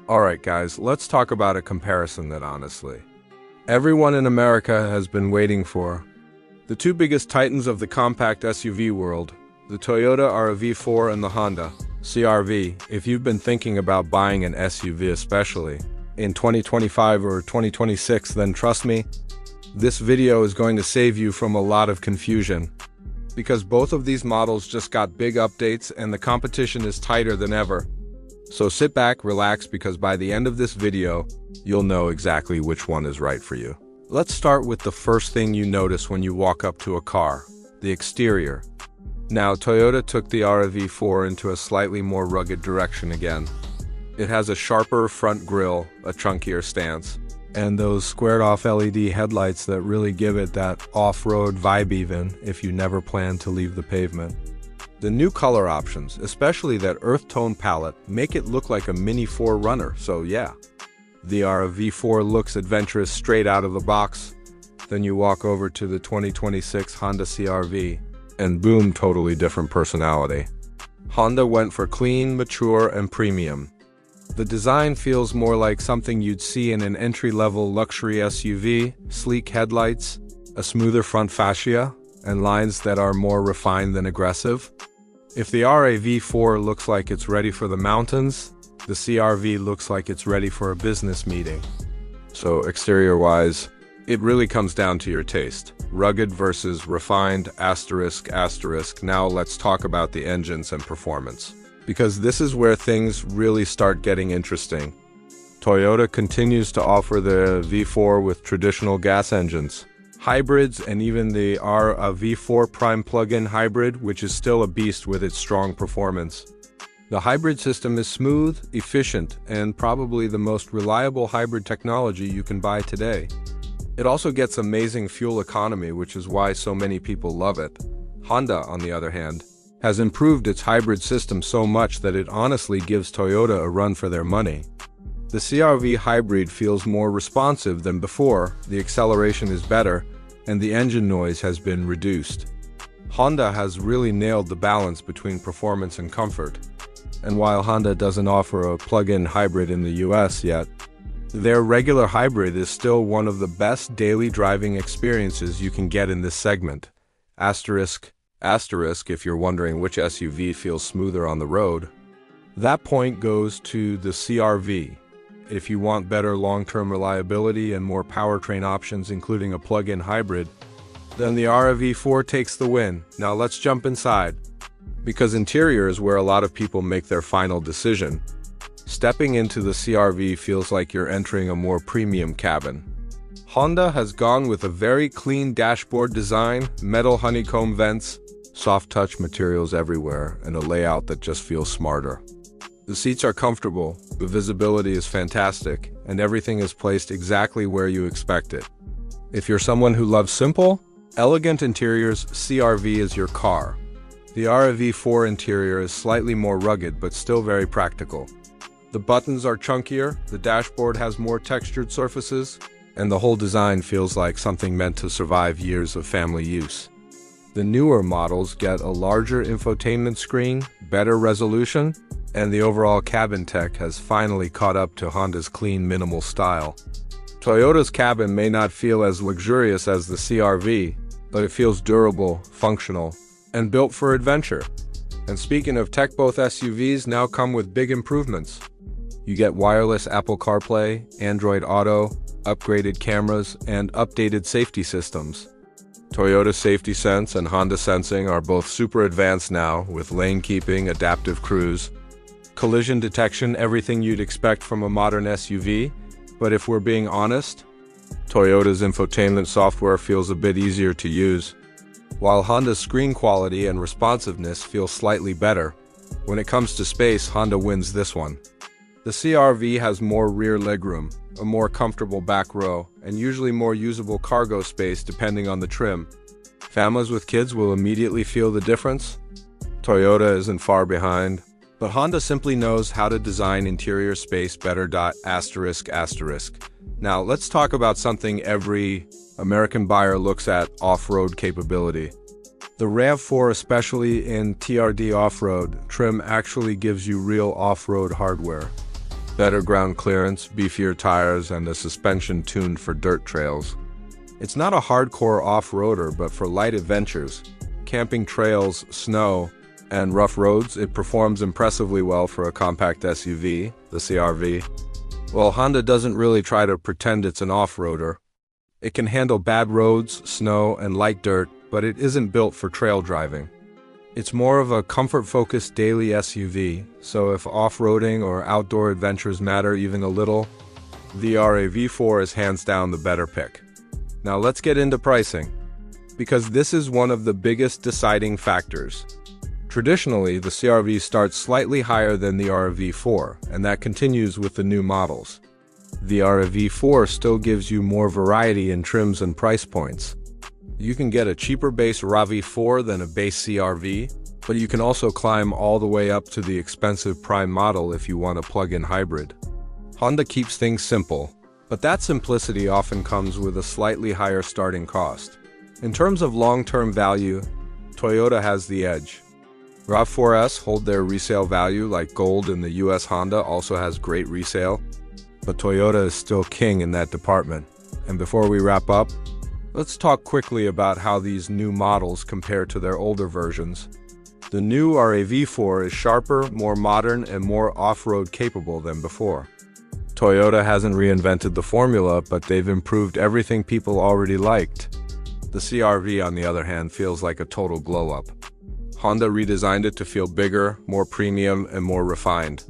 Alright guys, let's talk about a comparison that honestly everyone in America has been waiting for. The two biggest titans of the compact SUV world, the Toyota RAV4 and the Honda CR-V. If you've been thinking about buying an SUV especially in 2025 or 2026, then trust me, this video is going to save you from a lot of confusion. Because both of these models just got big updates and the competition is tighter than ever. So sit back, relax, because by the end of this video, you'll know exactly which one is right for you. Let's start with the first thing you notice when you walk up to a car, the exterior. Now, Toyota took the RAV4 into a slightly more rugged direction again. It has a sharper front grille, a chunkier stance, and those squared-off LED headlights that really give it that off-road vibe even if you never plan to leave the pavement. The new color options, especially that earth tone palette, make it look like a Mini 4Runner, so yeah. The RAV4 looks adventurous straight out of the box. Then you walk over to the 2026 Honda CR-V, and boom, totally different personality. Honda went for clean, mature, and premium. The design feels more like something you'd see in an entry-level luxury SUV, sleek headlights, a smoother front fascia, and lines that are more refined than aggressive. If the RAV4 looks like it's ready for the mountains, the CR-V looks like it's ready for a business meeting. So exterior-wise, it really comes down to your taste. Rugged versus refined, asterisk, asterisk. Now let's talk about the engines and performance, because this is where things really start getting interesting. Toyota continues to offer the V4 with traditional gas engines, hybrids, and even the RAV4 Prime plug-in hybrid, which is still a beast with its strong performance. The hybrid system is smooth, efficient, and probably the most reliable hybrid technology you can buy today. It also gets amazing fuel economy, which is why so many people love it. Honda, on the other hand, has improved its hybrid system so much that it honestly gives Toyota a run for their money. The CR-V hybrid feels more responsive than before, the acceleration is better, and the engine noise has been reduced. Honda has really nailed the balance between performance and comfort. And while Honda doesn't offer a plug-in hybrid in the US yet, their regular hybrid is still one of the best daily driving experiences you can get in this segment. Asterisk, asterisk, if you're wondering which SUV feels smoother on the road. That point goes to the CR-V. If you want better long-term reliability and more powertrain options, including a plug-in hybrid, then the RAV4 takes the win. Now let's jump inside, because interior is where a lot of people make their final decision. Stepping into the CR-V feels like you're entering a more premium cabin. Honda has gone with a very clean dashboard design, metal honeycomb vents, soft touch materials everywhere, and a layout that just feels smarter. The seats are comfortable, the visibility is fantastic, and everything is placed exactly where you expect it. If you're someone who loves simple, elegant interiors, CR-V is your car. The RAV4 interior is slightly more rugged but still very practical. The buttons are chunkier, the dashboard has more textured surfaces, and the whole design feels like something meant to survive years of family use. The newer models get a larger infotainment screen, better resolution, and the overall cabin tech has finally caught up to Honda's clean, minimal style. Toyota's cabin may not feel as luxurious as the CR-V, but it feels durable, functional, and built for adventure. And speaking of tech, both SUVs now come with big improvements. You get wireless Apple CarPlay, Android Auto, upgraded cameras, and updated safety systems. Toyota Safety Sense and Honda Sensing are both super advanced now, with lane keeping, adaptive cruise, collision detection, everything you'd expect from a modern SUV. But if we're being honest, Toyota's infotainment software feels a bit easier to use, while Honda's screen quality and responsiveness feel slightly better. When it comes to space, Honda wins this one. The CR-V has more rear legroom, a more comfortable back row, and usually more usable cargo space depending on the trim. Families with kids will immediately feel the difference. Toyota isn't far behind, but Honda simply knows how to design interior space better. Asterisk, asterisk. Now let's talk about something every American buyer looks at: off-road capability. The RAV4, especially in TRD off-road trim, actually gives you real off-road hardware. Better ground clearance, beefier tires, and a suspension tuned for dirt trails. It's not a hardcore off-roader, but for light adventures, camping trails, snow, and rough roads, it performs impressively well for a compact SUV, the CR-V. While Honda doesn't really try to pretend it's an off-roader, it can handle bad roads, snow, and light dirt, but it isn't built for trail driving. It's more of a comfort-focused daily SUV, so if off-roading or outdoor adventures matter even a little, the RAV4 is hands down the better pick. Now let's get into pricing, because this is one of the biggest deciding factors. Traditionally, the CR-V starts slightly higher than the RAV4, and that continues with the new models. The RAV4 still gives you more variety in trims and price points. You can get a cheaper base RAV4 than a base CR-V, but you can also climb all the way up to the expensive Prime model if you want a plug-in hybrid. Honda keeps things simple, but that simplicity often comes with a slightly higher starting cost. In terms of long-term value, Toyota has the edge. RAV4s hold their resale value like gold, and the US Honda also has great resale, but Toyota is still king in that department. And before we wrap up, let's talk quickly about how these new models compare to their older versions. The new RAV4 is sharper, more modern, and more off-road capable than before. Toyota hasn't reinvented the formula, but they've improved everything people already liked. The CR-V, on the other hand, feels like a total glow-up. Honda redesigned it to feel bigger, more premium, and more refined.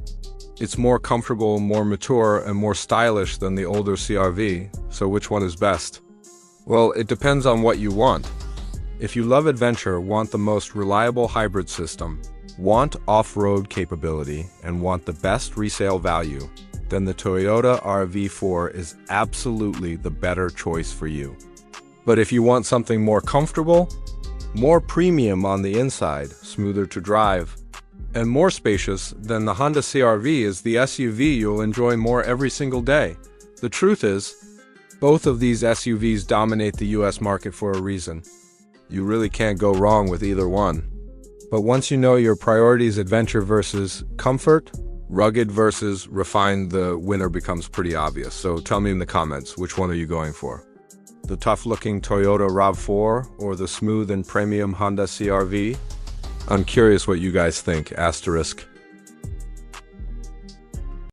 It's more comfortable, more mature, and more stylish than the older CR-V, so which one is best? Well, it depends on what you want. If you love adventure, want the most reliable hybrid system, want off-road capability, and want the best resale value, then the Toyota RAV4 is absolutely the better choice for you. But if you want something more comfortable, more premium on the inside, smoother to drive, and more spacious, then the Honda CR-V is the SUV you'll enjoy more every single day. The truth is, both of these SUVs dominate the US market for a reason. You really can't go wrong with either one. But once you know your priorities, adventure versus comfort, rugged versus refined, the winner becomes pretty obvious. So tell me in the comments, which one are you going for? The tough-looking Toyota RAV4 or the smooth and premium Honda CR-V? I'm curious what you guys think, asterisk.